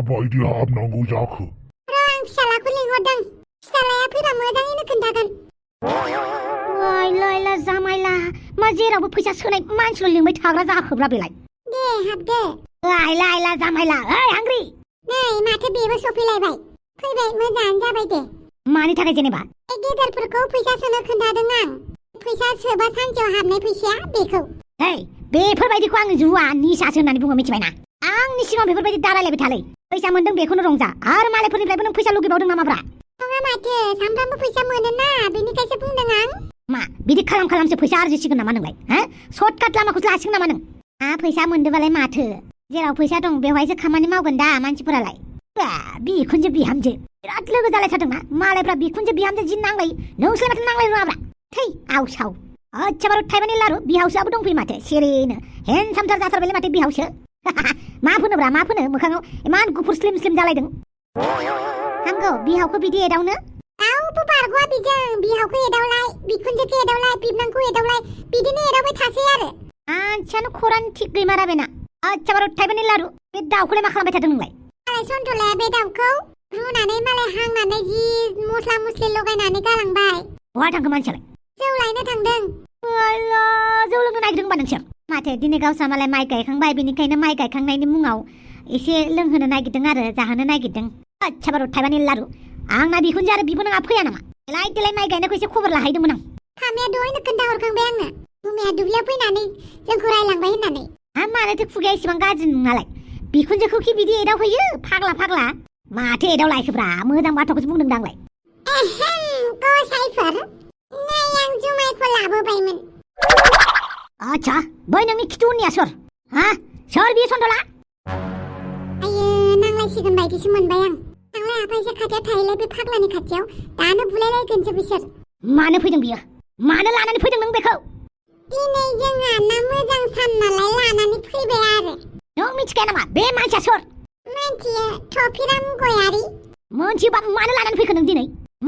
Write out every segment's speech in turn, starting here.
माबायदि हाबनांगौ जाखो? आं फिसालाखौ लिंहरदों। फिसालाया फैबा मोजाङैनो खोन्थागोन। लयला जामायला मा जेरावबो फैसा सोनाय मानसिल' लिंबाय थाग्रा जाखोब्रा बेलाय। दे हाबदो। लायला जामायला ओइ हांग्रि। नै माथो बेबो सफैलायबाय। फैबाय मोजाङानो जाबाय दे। मानि थाखाय जेनेबा? गेदेरफोरखौ फैसा सोनो खोन्थादों आं। फैसा सोबा सानसेयाव हाबनाय फैसाया बेखौ। हे बेफोरबायदिखौ आङो जुवा निसासो होननानै बुङो मिथिबायना। आंनि सिगाङाव बेफोरबायदि दारायलायबाय थालै। फैसा मोनदों बेखौनो रंजा आरो मालायफोरनिफ्रायबो नों फैसा लुगैबावदों नामाब्रा? नङा माथो सानफ्रामबो फैसा मोनोना बेनिखायसो बुंदों आं। मा बिदि खालामसो फैसा आरजिसिगोन नामा नोंलाय? हो सर्टकाट लामाखौसो लासिगोन नामा नों? फैसा मोनदोंबालाय माथो जेराव फैसा दं बेवहायसो खामानि मावगोन दा मानसिफोरालाय। बिखुनजो बिहामजो बिराद लोगो जालायथारदोंना मालायफ्रा बिखुनजो बिहामजो जि नांलायो नोंसोरलाय माथो नांलाय रोङाब्रा? थै आवसाव अच्छाबार थाइबानि लारु बिहावसोआबो दंफैयो माथो सिरिनो हेन्डसामथार जाथारबायलै माथो बिहावसो। मा फोनोब्रा मा फोनो मोखाङाव इमान गुफुर स्लिम जालायदों। हामगौ बिहावखौ बिदि एदावनो? रावबो बारग'आ बिजों बिहावखौ एदावलाय बिखुनजोखौ एदावलाय बिबनांखौ एदावलाय बिदिनो एदावबाय थासै आरो। आंसियानो खरानो थिग गैमारा बेना। अच्छाबार थाइबानि लारु बे दाउखौलाय मा खालामबाय थादों नोंलाय? मालाय सन्थलाया बे दाउखौ रुनानै मालाय हांनानै जि मस्ला मस्लि लगायनानै गालांबाय। बहा थांखो मानसियालाय? जौ लायनो थांदों। जौ लोंनो नागिरदों होनबा नोंसोर? माथो दिनै गावस्रा मालाय माइ गायखांबाय बेनिखायनो माइ गायखांनायनि मुङाव एसे लोंहोनो नागिरदों आरो जाहोनो नागिरदों। अच्छाबार थाइबानि लारु आंना बिखुनजो आरो बिबोनाङा फैया नामा? देलाय माइ गायनायखौ एसे खबर लाहैदोंमोन आं। खामाया दहायनो खोन्थाहरखांबाय आंनो गुमाया दुब्लियाव फैनानै जोंखौ रायलांबाय होननानै। मानोथो खुगाया एसेबां गाज्रि नोंनालाय? बिखुनजोखौ कि बिदि एदावहैयो फाग्ला माथो एदावलायखोब्रा मोजां बाथ्राखौसो बुंदों दांलाय। गसाइफोर नै आं जुमायखौ लाबोबायमोन। आच्छा बै नोंनि खिथु उननिया सोर? सोर बियो सन्थला? आयो नांलायसिगोन बायदिसो मोनबाय आं। थांलाय आफायसो खाथियाव थाहैलाय बे फाग्लानि खाथियाव दानो बुलायलायगोनसो बिसोर। मानो फैदों बियो? मानो लानानै फैदों नों बेखौ? दिनै जोंहा ना मोजां सान नालाय लानानै फैबाय आरो। नों मिथिखाया नामा बे मानसिया सोर? मिथियो थफिराम गयारि। मोनथियोबा मानो लानानै फैखो नों दिनै?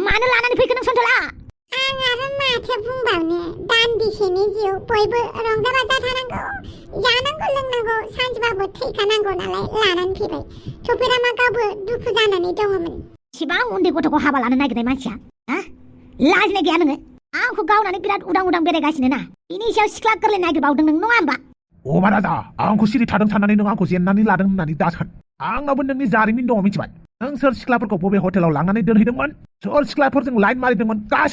मानो लानानै फैखो नों सन्थला? आं आरो माथो बुंबावनो दान्दिसेनि जिउ बयबो रंजा बाजा थानांगौ जानांगौ लोंनांगौ सानसेबाबो थैखानांगौ नालाय लानानै फैबाय। थफिरामा गावबो दुखु जानानै दङमोन। इसिबां उन्दै गथ'खौ हाबा लानो नागिरनाय मानसिया लाजिनाय गैया नोङो? आंखौ गावनानै बिराद उदां बेरायगासिनो ना बिनि सायाव सिख्ला गोरलै नागिरबावदों नों नङा होमबा? अमा राजा आंखौ सिरि थादों साननानै नों आंखौ जेननानै लादों होननानै दासान। आंनावबो नोंनि जारिमिन दङ मिथिबाय। नों सोर सिख्लाफोरखौ बबे हटेलाव लांनानै दोनहैदोंमोन सोर सिख्लाफोरजों लाइन मारिदोंमोन गासै